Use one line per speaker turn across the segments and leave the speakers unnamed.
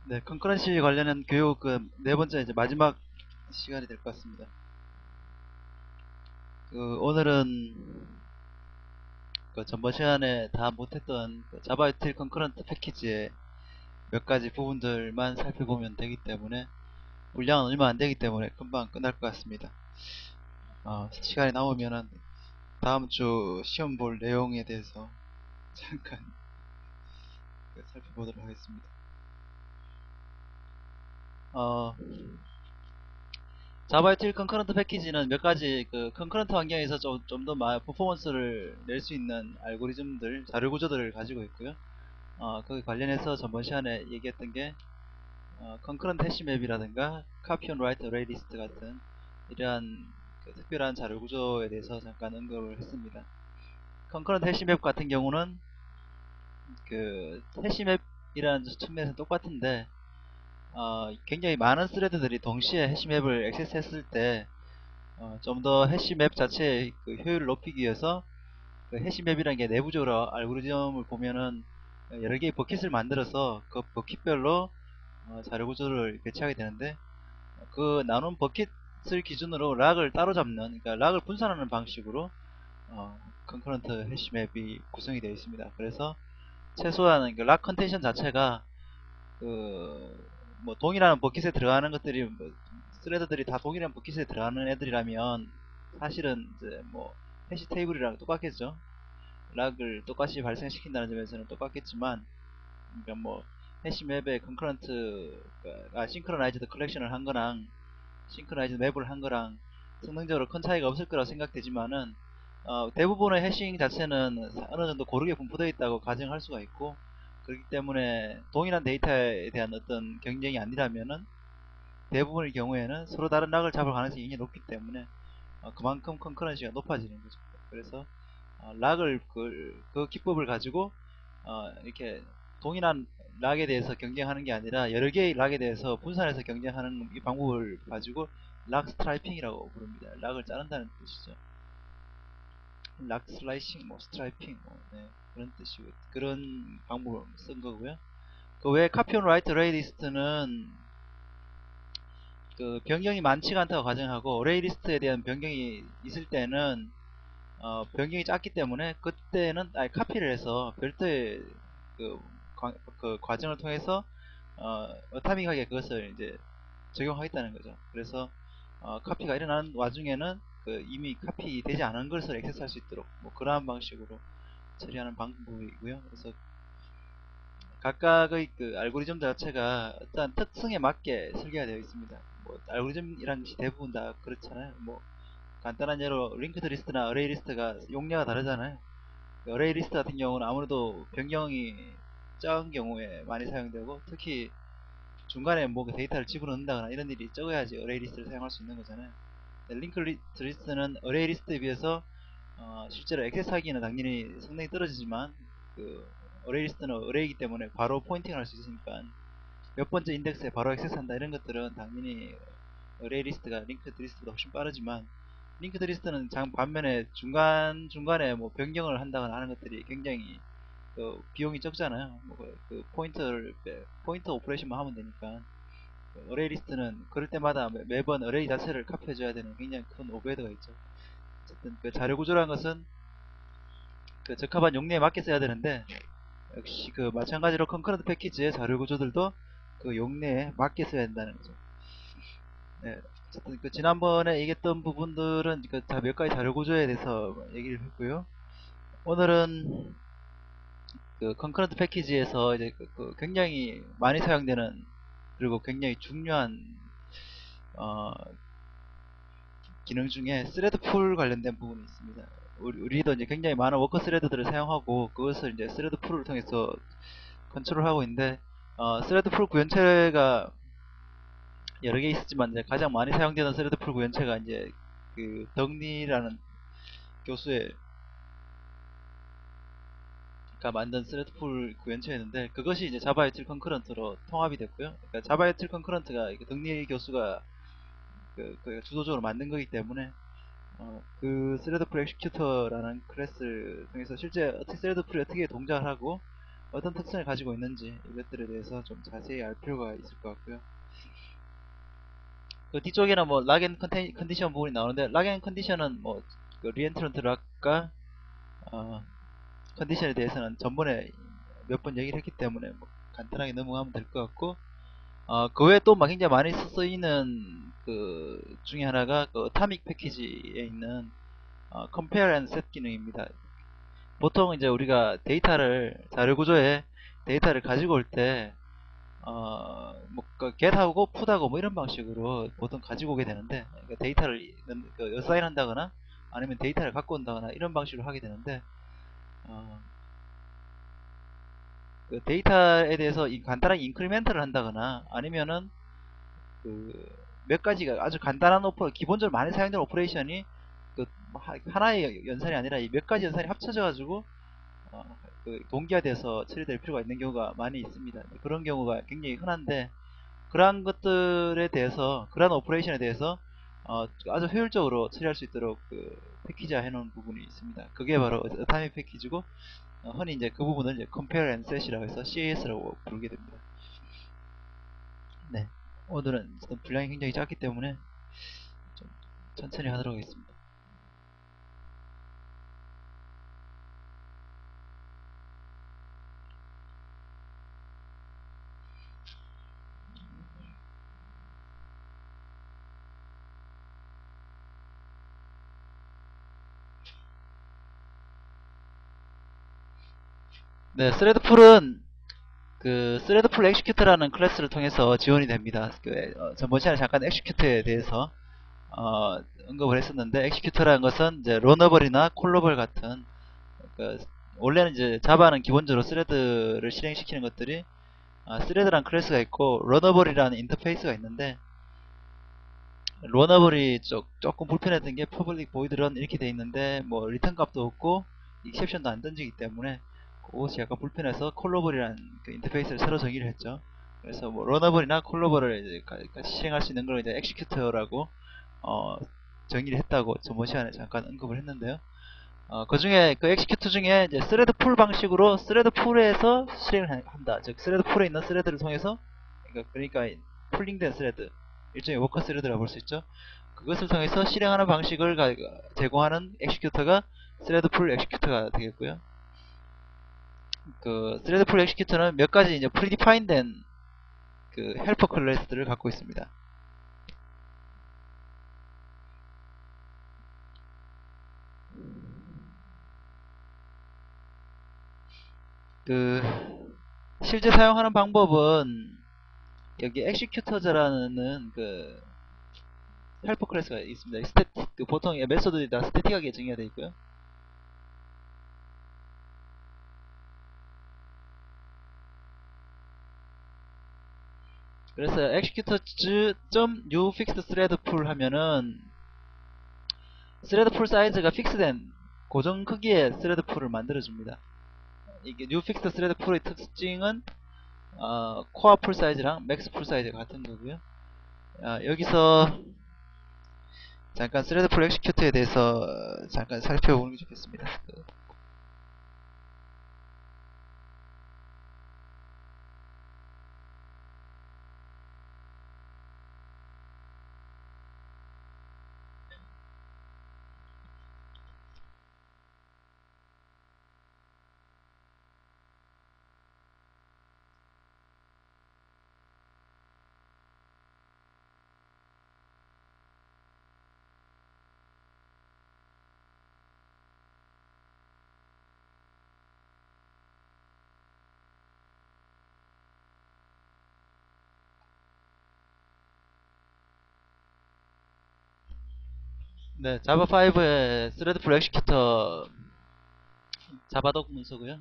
네, 컨커런시 관련한 교육 네 번째 이제 마지막 시간이 될 것 같습니다. 오늘은 전번 시간에 다 못했던 자바 유틸 컨커런트 패키지의 몇 가지 부분들만 살펴보면 되기 때문에 분량은 얼마 안 되기 때문에 금방 끝날 것 같습니다. 시간이 나오면은 다음 주 시험 볼 내용에 대해서 잠깐 살펴보도록 하겠습니다. 어, 자바 유틸 컨커런트 패키지는 몇 가지 컨커런트 환경에서 좀 더 퍼포먼스를 낼 수 있는 알고리즘들, 자료 구조들을 가지고 있고요. 거기 관련해서 전번 시간에 얘기했던 게 컨커런트 해시맵이라든가 카피 온 라이트 어레이 리스트 같은 이러한 특별한 자료 구조에 대해서 잠깐 언급을 했습니다. 컨커런트 해시맵 같은 경우는 해시맵이라는 측면에서 똑같은데 굉장히 많은 스레드들이 동시에 해시맵을 액세스했을 때 좀 더 해시맵 자체의 효율을 높이기 위해서 해시맵이라는 게 내부적으로 알고리즘을 보면은 여러 개의 버킷을 만들어서 그 버킷별로 자료 구조를 배치하게 되는데 그 나눈 버킷을 기준으로 락을 따로 잡는, 그러니까 락을 분산하는 방식으로 컨커런트 해시맵이 구성이 되어 있습니다. 그래서 최소한 락 컨텐션 자체가 뭐 동일한 버킷에 들어가는 것들이 스레드들이 다 동일한 버킷에 들어가는 애들이라면 사실은 이제 뭐 해시 테이블이랑 똑같겠죠. 락을 똑같이 발생시킨다는 점에서는 똑같겠지만, 그러니까 뭐 해시맵에 컨커런트 싱크로나이즈드 컬렉션을 한 거랑 싱크로나이즈드 맵을 한 거랑 성능적으로 큰 차이가 없을 거라고 생각되지만은 대부분의 해싱 자체는 어느 정도 고르게 분포되어 있다고 가정할 수가 있고, 그렇기 때문에 동일한 데이터에 대한 어떤 경쟁이 아니라면은 대부분의 경우에는 서로 다른 락을 잡을 가능성이 굉장히 높기 때문에 그만큼 컨커런시가 높아지는 거죠. 그래서 락을 그 기법을 가지고 이렇게 동일한 락에 대해서 경쟁하는 게 아니라 여러 개의 락에 대해서 분산해서 경쟁하는 이 방법을 가지고 락 스트라이핑이라고 부릅니다. 락을 자른다는 뜻이죠. 락 슬라이싱, 뭐 스트라이핑, 뭐 네, 그런 뜻이고 그런 방법을 쓴 거고요. 그 외에 카피 온 라이트 레이리스트는 변경이 많지가 않다고 가정하고, 레이리스트에 대한 변경이 있을 때는 변경이 작기 때문에 그때는 아예 카피를 해서 별도의 그, 그 과정을 통해서 어타믹하게 그것을 이제 적용하겠다는 거죠. 그래서 카피가 일어나는 와중에는 이미 카피 되지 않은 것을 액세스할 수 있도록 뭐 그러한 방식으로 처리하는 방법이고요. 그래서 각각의 알고리즘 자체가 어떤 특성에 맞게 설계가 되어 있습니다. 뭐 알고리즘이란 것이 대부분 다 그렇잖아요. 뭐 간단한 예로 링크드 리스트나 어레이 리스트가 용량이 다르잖아요. 어레이 리스트 같은 경우는 아무래도 변경이 적은 경우에 많이 사용되고, 특히 중간에 뭐 데이터를 집어넣는다거나 이런 일이 적어야지 어레이 리스트를 사용할 수 있는 거잖아요. 링크드 리스트는 어레이 리스트에 비해서 실제로 액세스하기는 당연히 성능이 떨어지지만, 어레이 리스트는 어레이이기 때문에 바로 포인팅을 할 수 있으니까 몇 번째 인덱스에 바로 액세스한다 이런 것들은 당연히 어레이 리스트가 링크드 리스트보다 훨씬 빠르지만, 링크드 리스트는 반면에 중간중간에 뭐 변경을 한다거나 하는 것들이 굉장히 비용이 적잖아요. 뭐 포인터 오퍼레이션만 하면 되니까. 어레이 리스트는 그럴 때마다 매번 어레이 자체를 카피해줘야 되는 굉장히 큰 오버헤드가 있죠. 어쨌든 자료 구조라는 것은 적합한 용량에 맞게 써야 되는데, 역시 마찬가지로 컨커런트 패키지의 자료 구조들도 그 용량에 맞게 써야 된다는 거죠. 네, 어쨌든 지난번에 얘기했던 부분들은 다 몇 가지 자료 구조에 대해서 얘기를 했고요. 오늘은 컨커런트 패키지에서 이제 굉장히 많이 사용되는, 그리고 굉장히 중요한 어, 기능 중에 스레드 풀 관련된 부분이 있습니다. 우리도 이제 굉장히 많은 워커 스레드들을 사용하고 그것을 이제 스레드 풀을 통해서 컨트롤하고 있는데, 스레드 풀 구현체가 여러 개 있었지만 이제 가장 많이 사용되는 스레드 풀 구현체가 이제 덕리라는 교수의 만든 스레드 풀 구현체였는데, 그것이 이제 자바 유틸 컨커런트로 통합이 됐고요. 그러니까 자바 유틸 컨커런트가 덕리 교수가 주도적으로 만든 거기 때문에 스레드 풀 엑시큐터라는 클래스를 통해서 실제 어떻게 스레드 풀이 어떻게 동작을 하고 어떤 특성을 가지고 있는지 이것들에 대해서 좀 자세히 알 필요가 있을 것 같고요. 그 뒤쪽에는 뭐 락앤 컨디션 부분이 나오는데, 락앤 컨디션은 뭐 그 리엔트런트 락과 컨디션에 대해서는 전번에 몇 번 얘기를 했기 때문에 뭐 간단하게 넘어가면 될 것 같고, 그 외에 또 막 굉장히 많이 쓰이는 그 중에 하나가 그 어타믹 패키지에 있는 compare and set 기능입니다. 보통 이제 우리가 자료 구조에 데이터를 가지고 올 때, 뭐, get하고 put하고 뭐 이런 방식으로 보통 가지고 오게 되는데, 그러니까 데이터를 어사인 한다거나 아니면 데이터를 갖고 온다거나 이런 방식으로 하게 되는데, 어, 그 데이터에 대해서 간단하게 인크리멘트를 한다거나 아니면은 그 몇 가지가 아주 간단한 기본적으로 많이 사용되는 오퍼레이션이 그 하나의 연산이 아니라 이 몇 가지 연산이 합쳐져 가지고 그 동기화돼서 처리될 필요가 있는 경우가 많이 있습니다. 그런 경우가 굉장히 흔한데, 그러한 것들에 대해서, 그러한 오퍼레이션에 대해서 아주 효율적으로 처리할 수 있도록 그 패키지화 해놓은 부분이 있습니다. 그게 바로 어타믹 패키지고, 흔히 이제 그 부분을 이제 compare and set이라고 해서 CAS라고 부르게 됩니다. 네, 오늘은 분량이 굉장히 작기 때문에 좀 천천히 하도록 하겠습니다. 네, 스레드풀은 그 스레드풀 엑시큐터라는 클래스를 통해서 지원이 됩니다. 저번 시간에 잠깐 엑시큐터에 대해서 언급을 했었는데, 엑시큐터라는 것은 이제 러너블이나 콜러블 같은, 그 원래는 이제 자바는 기본적으로 스레드를 실행시키는 것들이 스레드라는 클래스가 있고 러너블이라는 인터페이스가 있는데, 러너블이 조금 불편했던 게 퍼블릭 보이드런 이렇게 돼 있는데 뭐 리턴 값도 없고 익셉션도 안 던지기 때문에 그것이 약간 불편해서 콜러블이라는 그 인터페이스를 새로 정의를 했죠. 그래서 뭐 러너블이나 콜러블을 이제 같이 실행할 수 있는 걸 이제 엑시큐터라고 어, 정의를 했다고 저번 시간에 잠깐 언급을 했는데요. 그 중에 그 엑시큐터 중에 이제 스레드 풀 방식으로 스레드 풀에서 실행을 한다. 즉 스레드 풀에 있는 스레드를 통해서, 그러니까 풀링된 스레드, 일종의 워커 스레드라고 볼 수 있죠. 그것을 통해서 실행하는 방식을 제공하는 엑시큐터가 스레드 풀 엑시큐터가 되겠고요. 그 스레드 풀 엑시큐터는 몇 가지 이제 프리디파인된 그 헬퍼 클래스들을 갖고 있습니다. 그 실제 사용하는 방법은 여기 엑시큐터즈라는 그 헬퍼 클래스가 있습니다. 그 보통 메소드들이 다 스태틱하게 정의가 되어 있고요. 그래서 executors.new fixed thread pool 하면은 스레드 풀 사이즈가 픽스된 고정 크기의 스레드 풀을 만들어줍니다. 이게 new fixed thread pool의 특징은 코어 풀 사이즈랑 맥스 풀 사이즈가 같은 거고요. 여기서 잠깐 스레드 풀 엑시큐트에 대해서 잠깐 살펴보는 게 좋겠습니다. 네, 자바5의 스레드 풀 엑시큐터 자바독 문서고요.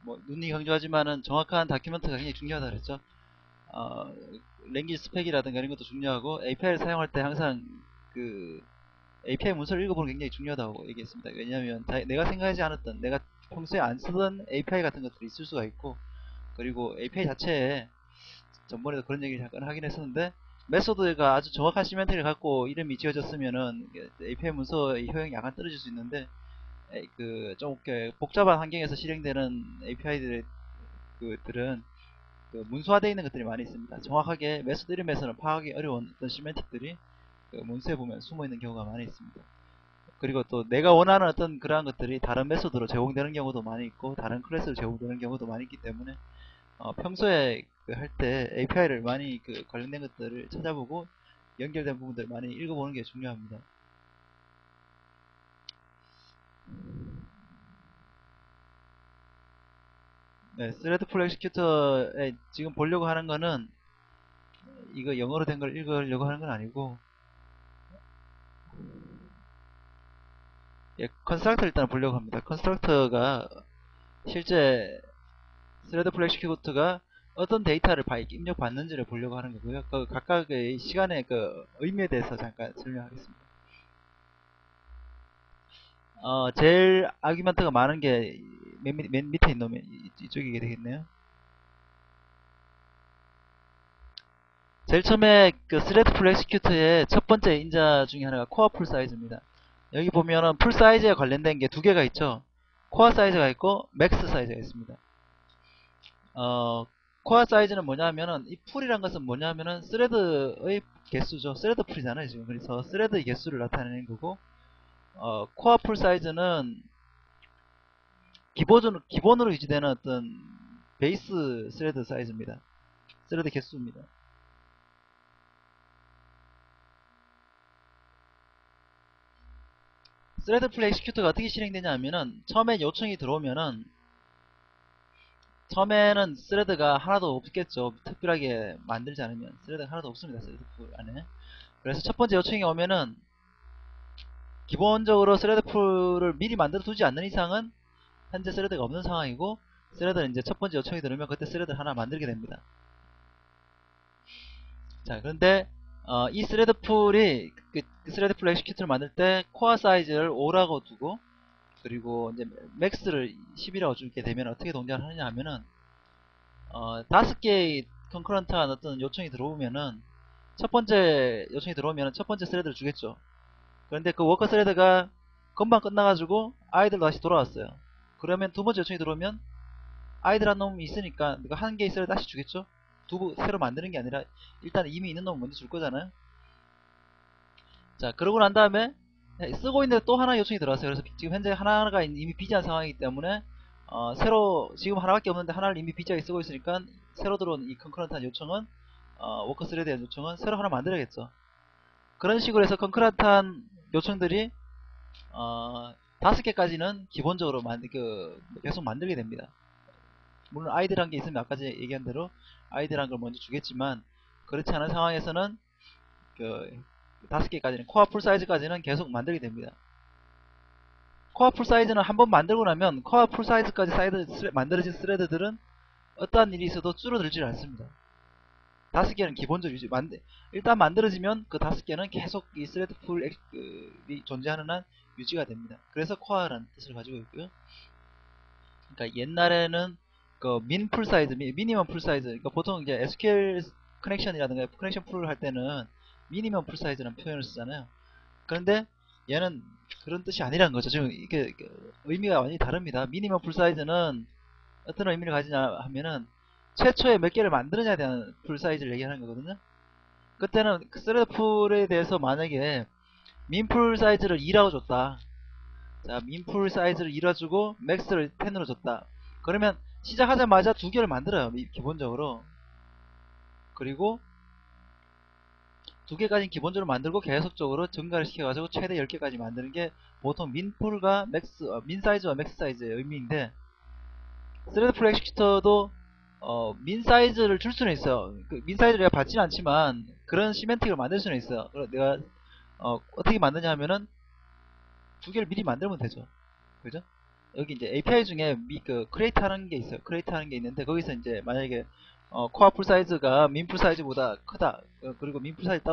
뭐 눈이 강조하지만은 정확한 다큐멘트가 굉장히 중요하다 그랬죠. 어, 랭귀지 스펙이라든가 이런 것도 중요하고, API를 사용할 때 항상 그 API 문서를 읽어보는 게 굉장히 중요하다고 얘기했습니다. 왜냐하면 내가 생각하지 않았던, 내가 평소에 안 쓰던 API 같은 것들이 있을 수가 있고, 그리고 API 자체에 전번에도 그런 얘기를 잠깐 하긴 했었는데, 메소드가 아주 정확한 시멘틱을 갖고 이름이 지어졌으면은 API 문서의 효용이 약간 떨어질 수 있는데, 좀 복잡한 환경에서 실행되는 API들의 그들은 그 문서화되어 있는 것들이 많이 있습니다. 정확하게 메소드 이름에서는 파악하기 어려운 어떤 시멘틱들이 그 문서에 보면 숨어 있는 경우가 많이 있습니다. 그리고 또 내가 원하는 어떤 그러한 것들이 다른 메소드로 제공되는 경우도 많이 있고 다른 클래스로 제공되는 경우도 많이 있기 때문에 평소에 할 때 API를 많이 관련된 것들을 찾아보고 연결된 부분들을 많이 읽어보는 게 중요합니다. 네, 스레드풀 엑시큐터에 지금 보려고 하는 거는 이거 영어로 된 걸 읽으려고 하는 건 아니고 컨스트럭터 일단 보려고 합니다. 컨스트럭터가 실제 스레드풀 엑시큐터가 어떤 데이터를 입력받는지를 보려고 하는 거고요. 그 각각의 시간의 그 의미에 대해서 잠깐 설명하겠습니다. 제일 아규먼트가 많은 게 맨 밑에 있는 놈이 이쪽이게 되겠네요. 제일 처음에 그 스레드풀 엑시큐터의 첫 번째 인자 중에 하나가 코어 풀 사이즈입니다. 여기 보면은 풀 사이즈에 관련된 게 두 개가 있죠. 코어 사이즈가 있고 맥스 사이즈가 있습니다. 코어 사이즈는 뭐냐면은 이 풀이란 것은 뭐냐면은 스레드의 개수죠. 스레드 풀이잖아요 지금. 그래서 스레드의 개수를 나타내는 거고 코어 풀 사이즈는 기본으로 유지되는 어떤 베이스 스레드 사이즈입니다. 스레드 개수입니다. 스레드풀 엑시큐터가 어떻게 실행되냐 하면은 처음에 요청이 들어오면은 처음에는 스레드가 하나도 없겠죠. 특별하게 만들지 않으면 스레드가 하나도 없습니다. 스레드풀 안에. 그래서 첫 번째 요청이 오면은 기본적으로 스레드풀을 미리 만들어 두지 않는 이상은 현재 스레드가 없는 상황이고 스레드는 이제 첫 번째 요청이 들어오면 그때 스레드를 하나 만들게 됩니다. 자, 그런데 이 스레드풀이 그 스레드풀 엑시큐터를 만들 때 코어 사이즈를 5라고 두고 그리고 이제 맥스를 10이라고 주게 되면 어떻게 동작을 하느냐 하면은 5개의 컨커런트한 어떤 요청이 들어오면은 첫 번째 요청이 들어오면은 첫 번째 스레드를 주겠죠. 그런데 그 워커 스레드가 금방 끝나가지고 아이들 다시 돌아왔어요. 그러면 두 번째 요청이 들어오면 아이들 한 놈이 있으니까 그 한 개의 스레드 다시 주겠죠. 새로 만드는 게 아니라 일단 이미 있는 놈 먼저 줄 거잖아요. 자, 그러고 난 다음에 쓰고 있는데 또 하나 요청이 들어왔어요. 그래서 지금 현재 하나가 이미 비지한 상황이기 때문에 새로 지금 하나밖에 없는데 하나를 이미 비지하게 쓰고 있으니까 새로 들어온 이 컨커런트한 요청은 워커 스레드에 대한 요청은 새로 하나 만들어야겠죠. 그런 식으로 해서 컨커런트한 요청들이 5개까지는 기본적으로 계속 만들게 됩니다. 물론 아이들한 게 있으면 아까 얘기한 대로 아이들한 걸 먼저 주겠지만 그렇지 않은 상황에서는 5개까지는 코어 풀 사이즈까지는 계속 만들게 됩니다. 코어 풀 사이즈는 한번 만들고 나면 코어 풀 사이즈까지 만들어진 스레드들은 어떠한 일이 있어도 줄어들지 않습니다. 5개는 기본적으로 일단 만들어지면 그 5개는 계속 이 스레드 풀이 존재하는 한 유지가 됩니다. 그래서 코어라는 뜻을 가지고 있고요. 그러니까 옛날에는 그 풀 사이즈, 미니멈 풀 사이즈, 그러니까 보통 이제 SQL 커넥션이라든가 커넥션 풀을 할 때는 미니멈 풀 사이즈라는 표현을 쓰잖아요. 그런데 얘는 그런 뜻이 아니라는 거죠. 지금 이게 의미가 완전히 다릅니다. 미니멈 풀 사이즈는 어떤 의미를 가지냐 하면은 최초에 몇 개를 만드느냐에 대한 풀 사이즈를 얘기하는 거거든요. 그때는 스레드 풀에 대해서 만약에 민풀 사이즈를 2라고 줬다. 자, 민풀 사이즈를 2로 주고 맥스를 10으로 줬다. 그러면 시작하자마자 2개를 만들어요. 기본적으로. 그리고 2개까지 기본적으로 만들고 계속적으로 증가를 시켜가지고 최대 10개까지 만드는 게 보통 민풀과 민 사이즈와 맥스 사이즈의 의미인데 스레드풀 엑시큐터도 민 사이즈를 줄 수는 있어요. 민 사이즈를 내가 받지는 않지만 그런 시멘틱을 만들 수는 있어요. 내가 어떻게 만드냐 하면은 2개를 미리 만들면 되죠. 그죠? 여기 이제 API 중에 크리에이트 하는 게 있어요. 크리에이트 하는 게 있는데 거기서 이제 만약에 코어 풀 사이즈가 민 풀 사이즈보다 크다. 그리고 민 풀 사이즈